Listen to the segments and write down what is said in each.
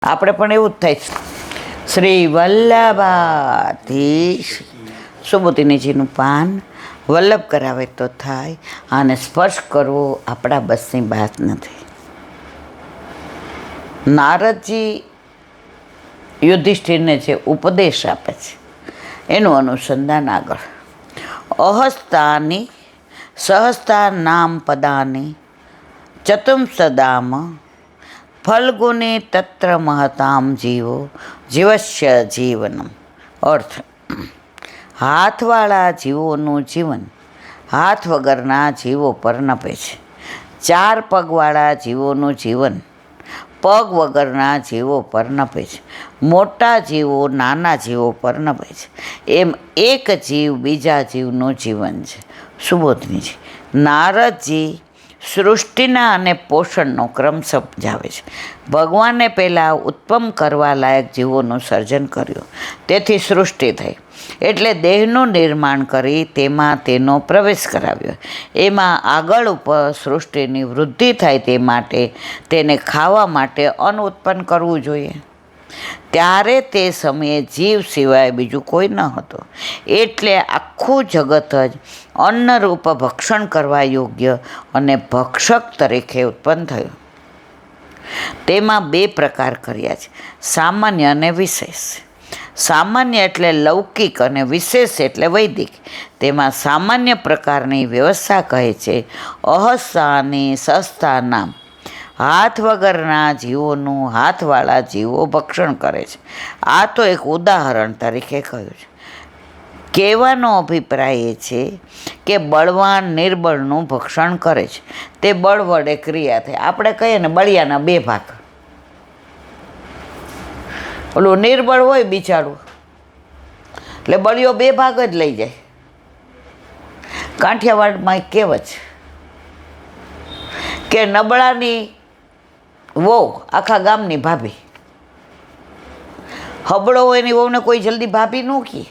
આપણે પણ એવું જ થાય છે. શ્રી વલ્લભાધીશ સુબોધિનીજીનું પાન વલ્લભ કરાવે તો થાય, આને સ્પર્શ કરવો આપણા બસની વાત નથી. નારદજી યુધિષ્ઠિરને જે ઉપદેશ આપે છે એનું અનુસંધાન આગળ. અહસ્તાની સહસ્તા નામ પદાની ચતુંસદામ ફલ્ગુની તત્ર મહતામ જીવો જીવસ્ય જીવનમ. અર્થ: હાથવાળા જીવોનું જીવન હાથ વગરના જીવો પર નભે છે. ચાર પગવાળા જીવોનું જીવન પગ વગરના જીવો પર નભે છે. મોટા જીવો નાના જીવો પર નભે છે. એમ એક જીવ બીજા જીવનું જીવન છે. સુબોધનીજી નારદજી સૃષ્ટિના અને પોષણનો ક્રમ સમજાવે છે. ભગવાને પહેલાં ઉત્પન્ન કરવા લાયક જીવોનું સર્જન કર્યું, તેથી સૃષ્ટિ થઈ. એટલે દેહનું નિર્માણ કરી તેમાં તેનો પ્રવેશ કરાવ્યો. એમાં આગળ ઉપર સૃષ્ટિની વૃદ્ધિ થાય તે માટે તેને ખાવા માટે અન્ન ઉત્પન્ન કરવું જોઈએ. ત્યારે તે સમયે જીવ સિવાય બીજું કોઈ ન હતો. એટલે આખું જગત જ અન્નરૂપ ભક્ષણ કરવા યોગ્ય અને ભક્ષક તરીકે ઉત્પન્ન થયું. તેમાં બે પ્રકાર કર્યા છે: સામાન્ય અને વિશેષ. સામાન્ય એટલે લૌકિક અને વિશેષ એટલે વૈદિક. તેમાં સામાન્ય પ્રકારની વ્યવસ્થા કહે છે અહસાની સસ્તા નામ. હાથ વગરના જીવોનું હાથવાળા જીવો ભક્ષણ કરે છે. આ તો એક ઉદાહરણ તરીકે કહ્યું છે. કહેવાનો અભિપ્રાય એ છે કે બળવાન નિર્બળનું ભક્ષણ કરે છે. તે બળ વડે ક્રિયા થાય. આપણે કહીએ ને બળિયાના બે ભાગ. ઓલું નિર્બળ હોય બિચારું એટલે બળિયો બે ભાગ જ લઈ જાય. કાઠિયાવાડમાં એક કહેવત છે કે નબળાની વહુ આખા ગામની ભાભી. હબળો હોય એની વહુને કોઈ જલ્દી ભાભી ન કહે.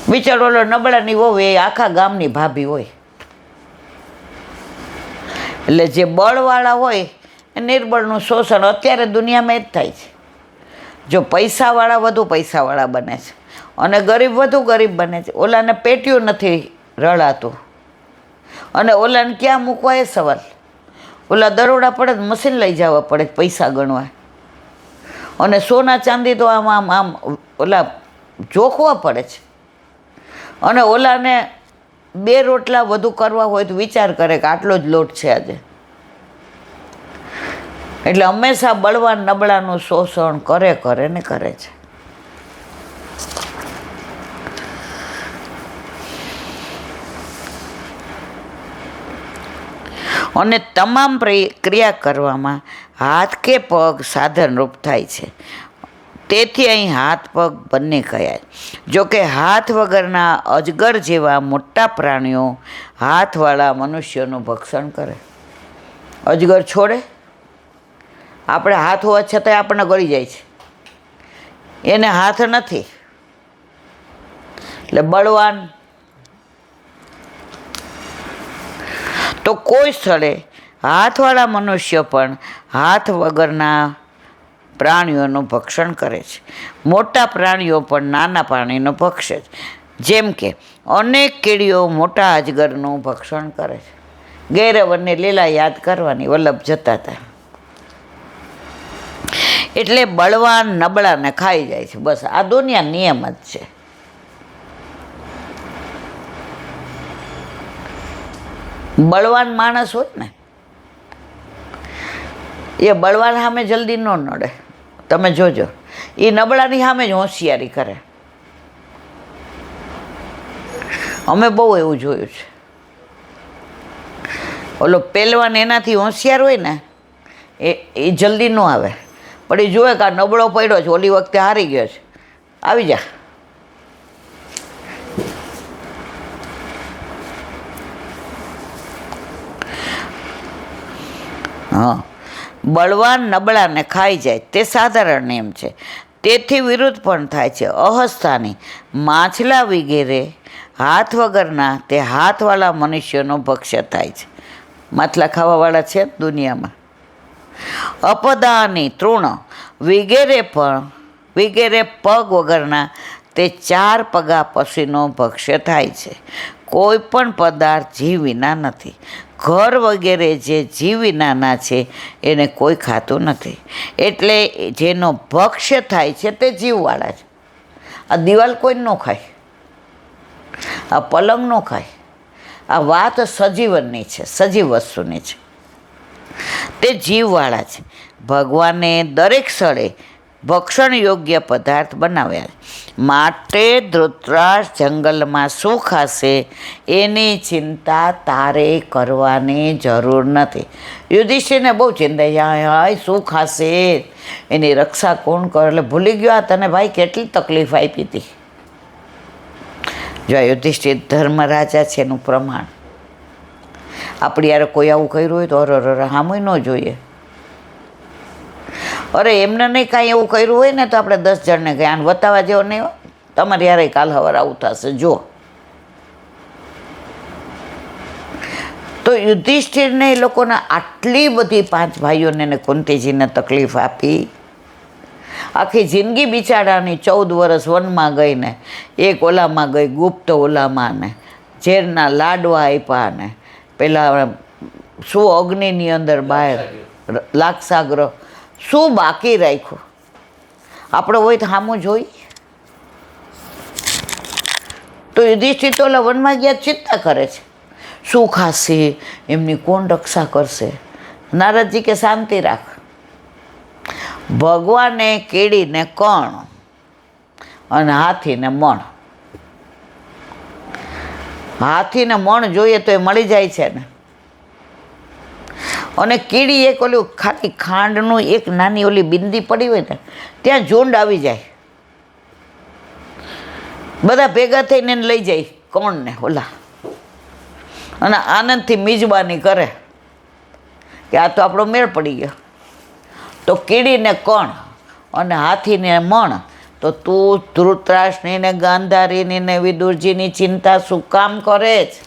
બિચારો ઓલો નબળાની વહુ એ આખા ગામની ભાભી હોય. એટલે જે બળવાળા હોય એ નિર્બળનું શોષણ અત્યારે દુનિયામાં જ થાય છે. જો પૈસાવાળા વધુ પૈસાવાળા બને છે અને ગરીબ વધુ ગરીબ બને છે. ઓલાને પેટ્યું નથી રળાતું અને ઓલાને ક્યાં મૂકવા એ સવાલ. ઓલા દરોડા પડે તો મશીન લઈ જવા પડે પૈસા ગણવા. અને સોના ચાંદી તો આમ આમ આમ ઓલા જોખવા પડે છે. અને ઓલાને બે રોટલા વધુ કરવા હોય તો વિચાર કરે કે આટલો જ લોટ છે આજે. એટલે હંમેશા બળવાન નબળાનું શોષણ કરે ને કરે છે. અને તમામ ક્રિયા કરવામાં હાથ કે પગ સાધનરૂપ થાય છે. તેથી અહીં હાથ પગ બંને કહ્યા. જોકે હાથ વગરના અજગર જેવા મોટા પ્રાણીઓ હાથવાળા મનુષ્યોનું ભક્ષણ કરે. અજગર છોડે? આપણે હાથ હોવા છતાંય આપણને ગળી જાય છે. એને હાથ નથી એટલે બળવાન. તો કોઈ સ્થળે હાથવાળા મનુષ્ય પણ હાથ વગરના પ્રાણીઓનું ભક્ષણ કરે છે. મોટા પ્રાણીઓ પણ નાના પ્રાણીનું ભક્ષે છે. જેમ કે અનેક કીડીઓ મોટા અજગરનું ભક્ષણ કરે છે. ગેરવનની લીલા યાદ કરવાની વલ્લભ જતા હતા. એટલે બળવાન નબળાને ખાઈ જાય છે. બસ આ દુનિયા નિયમ જ છે. બળવાન માણસ હોય ને એ બળવાન સામે જલ્દી ન નડે. તમે જોજો, એ નબળાની સામે જ હોશિયારી કરે. અમે બહુ એવું જોયું છે. ઓલો પહેલવાન એનાથી હોશિયાર હોય ને એ જલ્દી ન આવે. પણ એ જોવે કે આ નબળો પડ્યો છે, ઓલી વખતે હારી ગયો છે, આવી જા. હા, બળવાન નબળાને ખાઈ જાય તે સાધારણ નિયમ છે. તેથી વિરુદ્ધ પણ થાય છે. અહસ્તાની માછલા વગેરે હાથ વગરના તે હાથવાળા મનુષ્યનો ભક્ષ્ય થાય છે. માછલા ખાવાવાળા છે દુનિયામાં. અપદાની તૃણ વગેરે પગ વગરના તે 4 પગા પશુનો ભક્ષ્ય થાય છે. કોઈ પણ પદાર્થ જીવ વિના નથી. ઘર વગેરે જે જીવ વિનાના છે એને કોઈ ખાતું નથી, એટલે જેનો ભક્ષ્ય થાય છે તે જીવવાળા છે. આ દિવાલ કોઈ ન ખાય, આ પલંગ ન ખાય. આ વાત સજીવનની છે, સજીવ વસ્તુની છે, તે જીવવાળા છે. ભગવાને દરેક સ્થળે ભક્ષણ યોગ્ય પદાર્થ બનાવ્યા. માટે ધૃતરાષ્ટ્ર જંગલમાં શું ખાશે એની ચિંતા તારે કરવાની જરૂર નથી. યુધિષ્ઠિરને બહુ ચિંતા, હાય શું ખાશે, એની રક્ષા કોણ કરે. એટલે ભૂલી ગયો આ તને ભાઈ કેટલી તકલીફ આપી હતી. જો યુધિષ્ઠિર ધર્મરાજા છે એનું પ્રમાણ. આપણી યાર કોઈ આવું કર્યું હોય તો અરે હામુય ન જોઈએ. અરે એમને નહીં કાંઈ એવું કર્યું હોય ને તો આપણે 10 જણને કહી આને બતાવવા જેવો નહીં હોય, તમારે યારે કાલ સવારે આવું થશે જો. તો યુધિષ્ઠિરને એ લોકોને આટલી બધી 5 ભાઈઓને ને કુંતીજીને તકલીફ આપી. આખી જિંદગી બિચારાની 14 વર્ષ વનમાં ગઈ ને, એક ઓલામાં ગઈ ગુપ્ત ઓલામાં ને, ઝેરના લાડવા આપ્યા ને, પેલા શું અગ્નિની અંદર બહાર લાક્ષાગ્રહ શું બાકી રાખ્યું. આપણે હોય તો સામું જોઈ. તો યુધિષ્ઠિર તો ઓલા વનમાં ગયા ચિંતા કરે છે, શું ખાશે, એમની કોણ રક્ષા કરશે. નારદજી કે શાંતિ રાખ. ભગવાને કેળીને કણ અને હાથીને મણ. હાથીને મણ જોઈએ તો એ મળી જાય છે ને. અને કીડી એક ઓલું ખાલી ખાંડનું એક નાની ઓલી બિંદી પડી હોય ને ત્યાં ઝુંડ આવી જાય, બધા ભેગા થઈને એને લઈ જાય કોણને ઓલા, અને આનંદથી મિજબાની કરે કે આ તો આપણો મેળ પડી ગયો. તો કીડીને કણ અને હાથીને મણ. તો તું ધૃતરાષ્ટ્રની ને ગાંધારીની ને વિદુરજીની ચિંતા શું કામ કરે છે?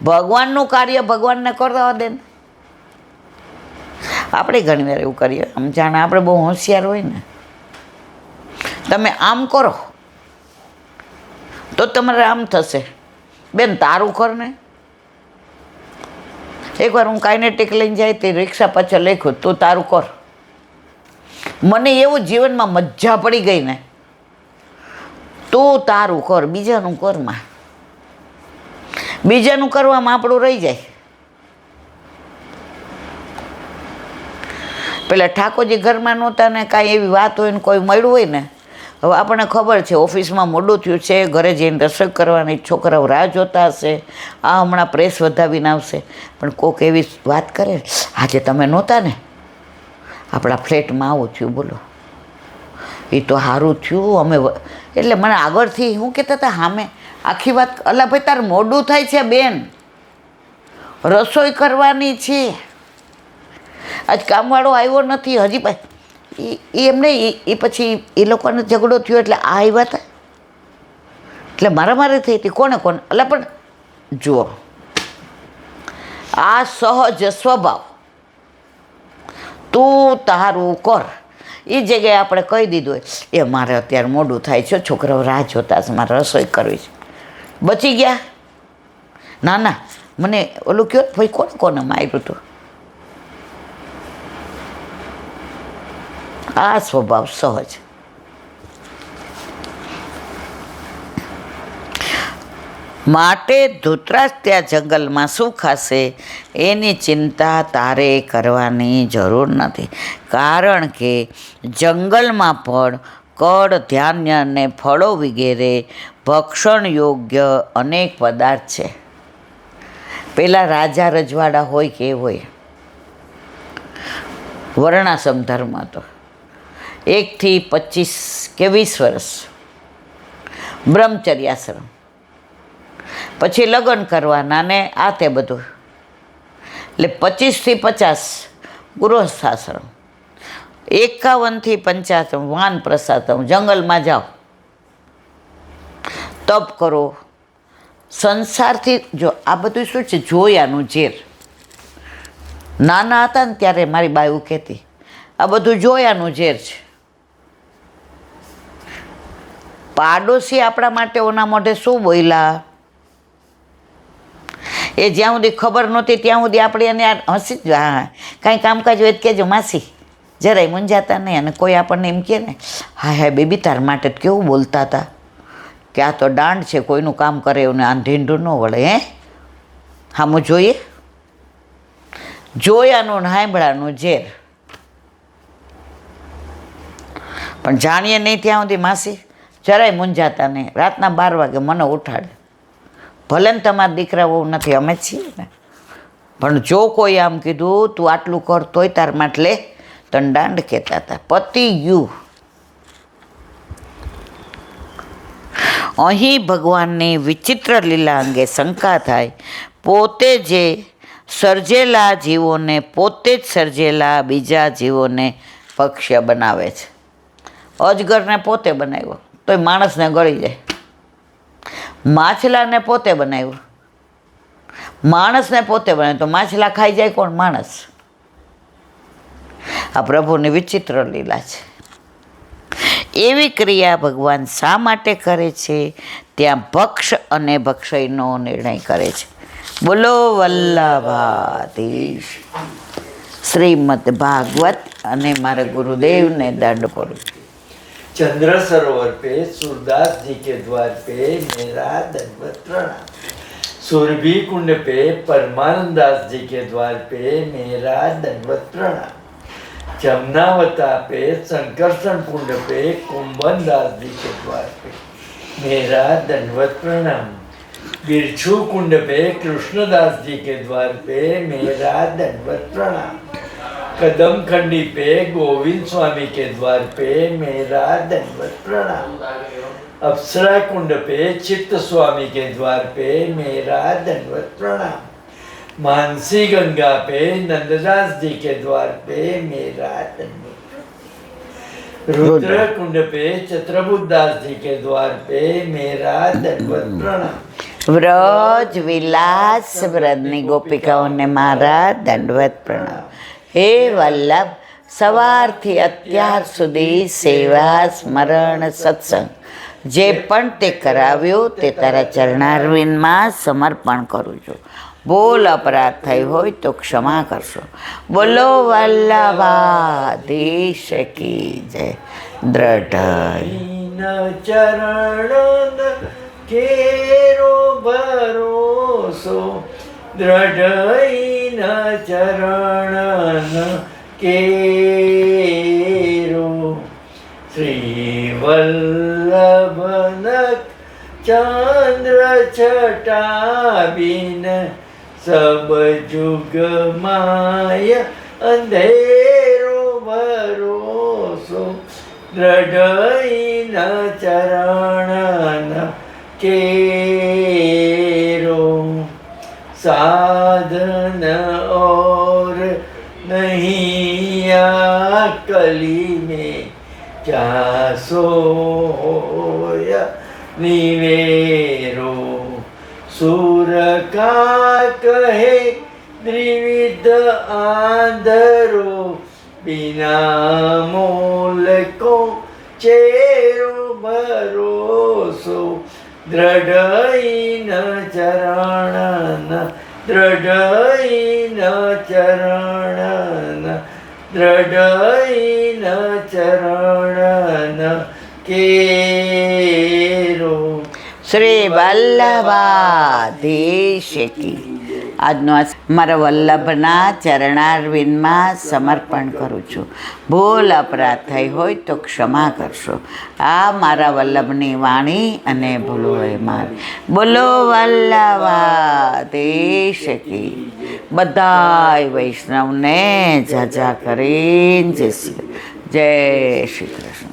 ભગવાનનું કાર્ય ભગવાનને કરવા દે ને. આપણે ઘણી વાર એવું કરીએ, આમ જાણે આપણે બહુ હોશિયાર હોય ને, તમે આમ કરો તો તમારે આમ થશે. બેન તારું કર ને. એકવાર હું કાઇનેટિક લઈને જાય તે રિક્ષા પાછળ લખ્યું તું તારું કર. મને એવું જીવનમાં મજા પડી ગઈ ને, તું તારું કર, બીજાનું કરમાં. બીજાનું કરવામાં આપણું રહી જાય. પેલા ઠાકોરજી ઘરમાં નહોતા ને કાંઈ એવી વાત હોય ને કોઈ મળ્યું હોય ને, હવે આપણને ખબર છે ઓફિસમાં મોડું થયું છે, ઘરે જઈને રસોઈ કરવાની, છોકરાઓ રાહ જોતા હશે, આ હમણાં પ્રેસ વધાવીને આવશે, પણ કોક એવી વાત કરે આજે તમે નહોતા ને, આપણા ફ્લેટમાં આવું થયું, બોલો એ તો સારું થયું અમે. એટલે મને આગળથી હું કહેતા હતા સામે આખી વાત, અલા ભાઈ તાર મોડું થાય છે બેન, રસોઈ કરવાની છે, આજ કામવાળો આવ્યો નથી હજી. એ એમને એ પછી એ લોકોને ઝઘડો થયો એટલે આ આવ્યા હતા, એટલે મારામારી થઈ હતી. કોને અલા પણ જુઓ, આ સહજ સ્વભાવ, તું તારું કર. એ જગ્યાએ આપણે કહી દીધું હોય એ મારે અત્યારે મોડું થાય છે, છોકરાઓ રાહ જોતા છે, મારે રસોઈ કરવી છે, બચી ગયા. ના ના મને ઓલું કહો ભાઈ કોને માર્યું હતું. આ સ્વભાવ સહજ. માટે ધૃતરાષ્ટ્ર ત્યાં જંગલમાં શું ખાશે એની ચિંતા તારે કરવાની જરૂર નથી, કારણ કે જંગલમાં પણ કળ, ધાન્ય અને ફળો વગેરે ભક્ષણ યોગ્ય અનેક પદાર્થ છે. પેલા રાજા રજવાડા હોય કે હોય, વર્ણાશ્રમ ધર્મ હતો, 1 થી 25 કે 20 વર્ષ બ્રહ્મચર્યાશ્રમ, પછી લગ્ન કરવાના ને આ તે બધું, એટલે 25 થી 50 ગૃહસ્થાશ્રમ, 51 થી 55 વાન પ્રસાદમ, જંગલમાં જાઓ, તપ કરો, સંસારથી. જો આ બધું શું છે, જોયાનું ઝેર. નાના હતા ને ત્યારે મારી બા એવું કહેતી, આ બધું જોયાનું ઝેર છે. પાડોશી આપણા માટે ઓના મોઢે શું બોલ્યા એ જ્યાં સુધી ખબર નહોતી ત્યાં સુધી આપણે એને હસી જ, હા કાંઈ કામકાજ હોય તો કહેજો માસી, જરાય મૂંઝાતા નહીં. અને કોઈ આપણને એમ કહે ને, હા હા બેબી તાર માટે તો કેવું બોલતા હતા કે આ તો દાંડ છે, કોઈનું કામ કરે એવું આને ઢીંઢું ન વળે. હામું જોઈએ, જોયાનું ને સાંભળાનું ઝેર. પણ જાણીએ નહીં ત્યાં સુધી માસી જરાય મૂંઝાતા નહીં. રાતના 12 વાગે મને ઉઠાડે, ભલે ને તમારા દીકરા બહુ નથી, અમે છીએ ને, પણ જો કોઈ આમ કીધું તું આટલું કર તોય તાર માટે લે, તને દાંડ કહેતા હતા. પતી ગયું. અહીં ભગવાનની વિચિત્ર લીલા અંગે શંકા થાય. પોતે જે સર્જેલા જીવોને પોતે જ સર્જેલા બીજા જીવોને ભક્ષ્ય બનાવે છે. અજગરને પોતે બનાવ્યો તોય માણસને ગળી જાય. માછલાને પોતે બનાવ્યો, માણસને પોતે બનાવ્યો તો માછલા ખાઈ જાય કોણ? માણસ. આ પ્રભુની વિચિત્ર લીલા છે. એવી ક્રિયા ભગવાન શા માટે કરે છે? ત્યાં ભક્ષ અને ભક્ષયનો નિર્ણય કરે છે. બોલો વલ્લભાધીશ. શ્રીમદ ભાગવત. અને મારા ગુરુદેવને દંડ પડું. चंद्र सरोवर पे सूरदास जी के द्वार पे मेरा दंडवत प्रणाम. सुरभि कुंड पे परमानंदास जी के द्वार पे मेरा दंडवत प्रणाम. जमुनावता पे संकर्षण कुंड पे कुंभनदास जी के द्वार पे मेरा दंडवत प्रणाम. बिरछू कुंड पे कृष्णदास जी के द्वार पे मेरा दंडवत प्रणाम. कदम खंडी पे गोविंद स्वामी के द्वार पे मेरा दंडवत प्रणाम. अप्सरा कुंड पे चित्त स्वामी के द्वार पे मेरा दंडवत प्रणाम. मानसी गंगा पे नंददास जी के द्वार पे मेरा दंडवत. रुद्र कुंड पे चत्रबुद्धास जी के द्वार पे मेरा दंडवत प्रणाम. વ્રજ વિલાસ વ્રજની ગોપિકાઓને મારા દંડવત પ્રણામ. હે વલ્લભ, સવારથી અત્યાર સુધી સેવા સ્મરણ સત્સંગ જે પણ તે કરાવ્યું તે તારા ચરણારવિંદમાં સમર્પણ કરું છું. ભૂલ અપરાધ થઈ હોય તો ક્ષમા કરશો. બોલો વલ્લભાધીશ કી જય. દ્રઢ ચરણ કેરો ભરોસો, દ્રઢ ચરણ કેરો. શ્રી વલ્લભનક ચંદ્ર છટાબીન સબ જુગ માય અંધેરો ભરોસો, દ્રઢ ચરણ केरो. साधन और नहीं आ कली में क्या सोया निवेरो. सूर का कहे त्रिविध आंधरो, बिना मोल को चेरो भरोસો. દ્રઢ ચરણ દ્રઢ ચરણ દ્રઢ ચરણ કેરો. શ્રી વલ્લભાધીશ કી. આજનો મારા વલ્લભના ચરણારવિંદમાં સમર્પણ કરું છું. ભૂલ અપરાધ થઈ હોય તો ક્ષમા કરશો. આ મારા વલ્લભની વાણી અને ભૂલો એ મારી. બોલો વલ્લભાધીશ કી. બધાય વૈષ્ણવને જાજા કરીને જય શ્રી કૃષ્ણ.